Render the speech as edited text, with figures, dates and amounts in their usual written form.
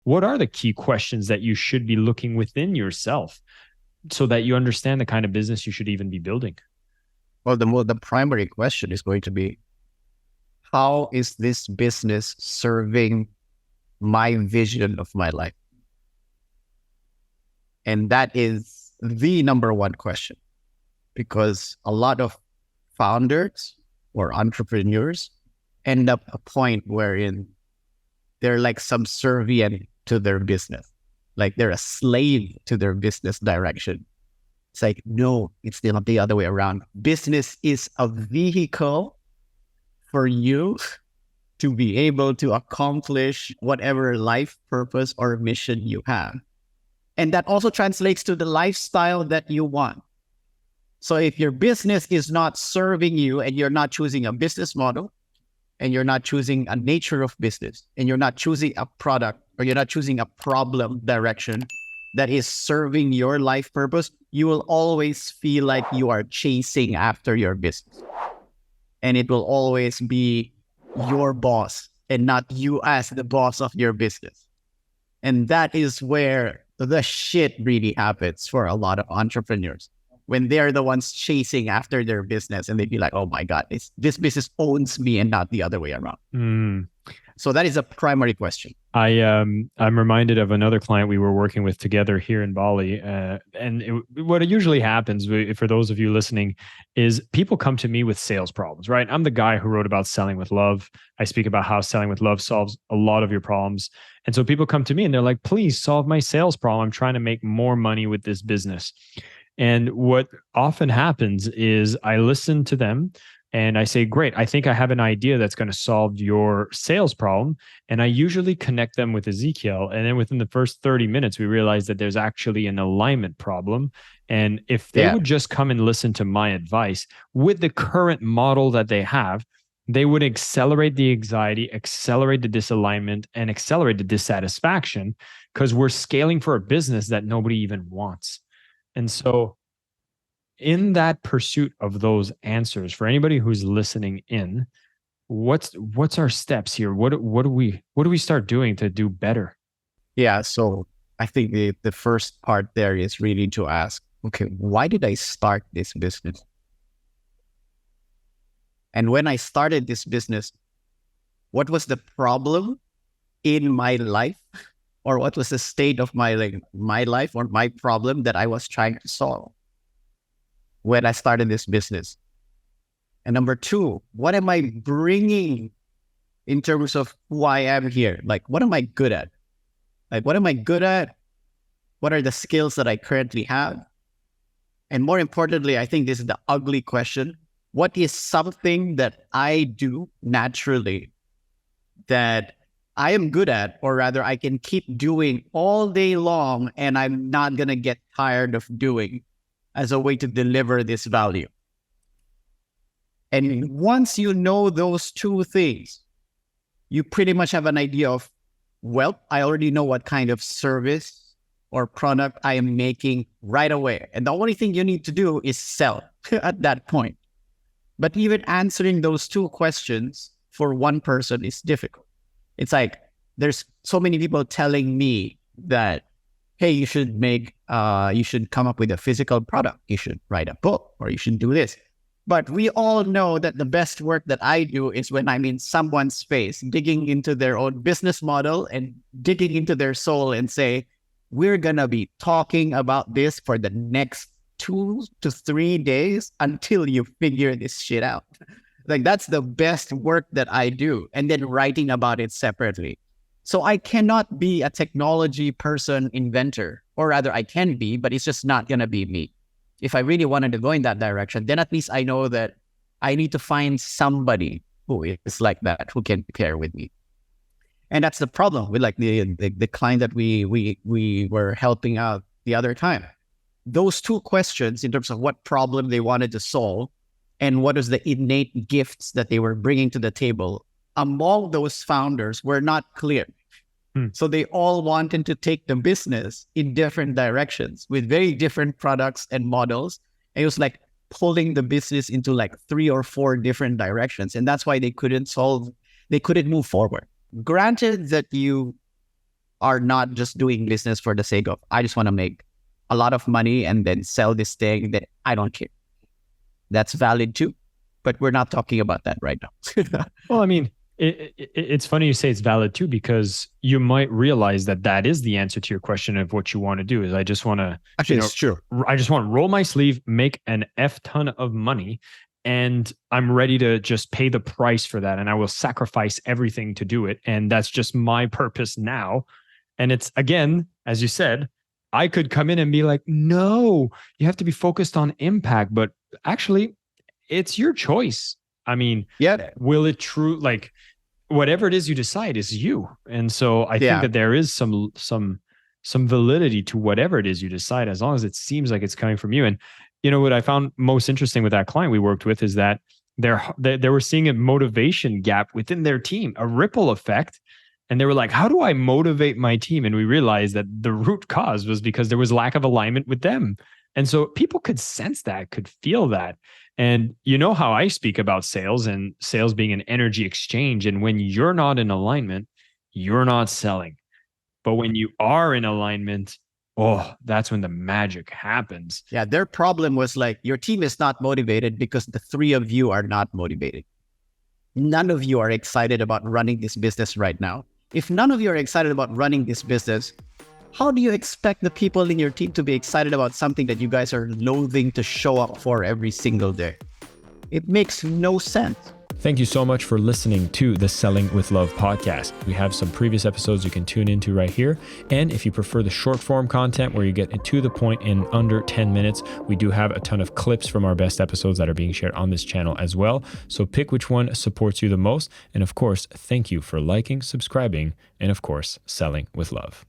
what are the key questions that you should be looking within yourself so that you understand the kind of business you should even be building? Well, the primary question is going to be, how is this business serving my vision of my life? And that is the number one question, because a lot of founders or entrepreneurs end up a point wherein they're like subservient to their business. Like they're a slave to their business direction. It's like, no, it's not the other way around. Business is a vehicle for you to be able to accomplish whatever life purpose or mission you have. And that also translates to the lifestyle that you want. So if your business is not serving you and you're not choosing a business model, and you're not choosing a nature of business, and you're not choosing a product, or you're not choosing a problem direction that is serving your life purpose, you will always feel like you are chasing after your business. And it will always be your boss and not you as the boss of your business. And that is where the shit really happens for a lot of entrepreneurs, when they're the ones chasing after their business and they be like, oh my God, this business owns me and not the other way around. Mm. So that is a primary question. I'm reminded of another client we were working with together here in Bali. What usually happens, for those of you listening, is people come to me with sales problems, right? I'm the guy who wrote about selling with love. I speak about how selling with love solves a lot of your problems. And so people come to me and they're like, please solve my sales problem. I'm trying to make more money with this business. And what often happens is I listen to them and I say, great, I think I have an idea that's going to solve your sales problem. And I usually connect them with Ezekiel. And then within the first 30 minutes, we realize that there's actually an alignment problem. And if they would just come and listen to my advice with the current model that they have, they would accelerate the anxiety, accelerate the disalignment, and accelerate the dissatisfaction, because we're scaling for a business that nobody even wants. And so in that pursuit of those answers, for anybody who's listening in, what's our steps here? What do we start doing to do better? Yeah. So I think the first part there is really to ask, okay, why did I start this business? And when I started this business, what was the problem in my life? Or what was the state of my life or my problem that I was trying to solve when I started this business? And number two, what am I bringing in terms of who I am here? Like, what am I good at? What am I good at? What are the skills that I currently have? And more importantly, I think this is the ugly question. What is something that I do naturally that I am good at, or rather I can keep doing all day long and I'm not going to get tired of doing, as a way to deliver this value? And once you know those two things, you pretty much have an idea of, well, I already know what kind of service or product I am making right away. And the only thing you need to do is sell at that point. But even answering those two questions for one person is difficult. It's like, there's so many people telling me that, hey, you should come up with a physical product. You should write a book, or you should do this. But we all know that the best work that I do is when I'm in someone's face, digging into their own business model and digging into their soul and say, we're going to be talking about this for the next 2 to 3 days until you figure this shit out. Like, that's the best work that I do. And then writing about it separately. So I cannot be a technology person, inventor, or rather I can be, but it's just not going to be me. If I really wanted to go in that direction, then at least I know that I need to find somebody who is like that, who can pair with me. And that's the problem with like the client that we were helping out the other time. Those two questions in terms of what problem they wanted to solve and what was the innate gifts that they were bringing to the table, among those founders were not clear. So they all wanted to take the business in different directions with very different products and models. And it was like pulling the business into like 3 or 4 different directions. And that's why they couldn't move forward. Granted that you are not just doing business for the sake of, I just want to make a lot of money and then sell this thing that I don't care. That's valid too, but we're not talking about that right now. Well, I mean, it's funny you say it's valid too, because you might realize that that is the answer to your question of what you want to do is I just want to, Actually, it's true. I just want to roll my sleeve, make an F ton of money, and I'm ready to just pay the price for that. And I will sacrifice everything to do it. And that's just my purpose now. And it's, again, as you said, I could come in and be like, no, you have to be focused on impact. But actually, it's your choice. I mean, yeah, will it true, like, whatever it is you decide is you. And so I think that there is some validity to whatever it is you decide, as long as it seems like it's coming from you. And you know what I found most interesting with that client we worked with is that they were seeing a motivation gap within their team, a ripple effect. And they were like, how do I motivate my team? And we realized that the root cause was because there was lack of alignment with them. And so people could sense that, could feel that. And you know how I speak about sales and sales being an energy exchange. And when you're not in alignment, you're not selling. But when you are in alignment, oh, that's when the magic happens. Yeah, their problem was like, your team is not motivated because the three of you are not motivated. None of you are excited about running this business right now. If none of you are excited about running this business, how do you expect the people in your team to be excited about something that you guys are loathing to show up for every single day? It makes no sense. Thank you so much for listening to the Selling with Love podcast. We have some previous episodes you can tune into right here. And if you prefer the short form content where you get to the point in under 10 minutes, we do have a ton of clips from our best episodes that are being shared on this channel as well. So pick which one supports you the most. And of course, thank you for liking, subscribing, and of course, selling with love.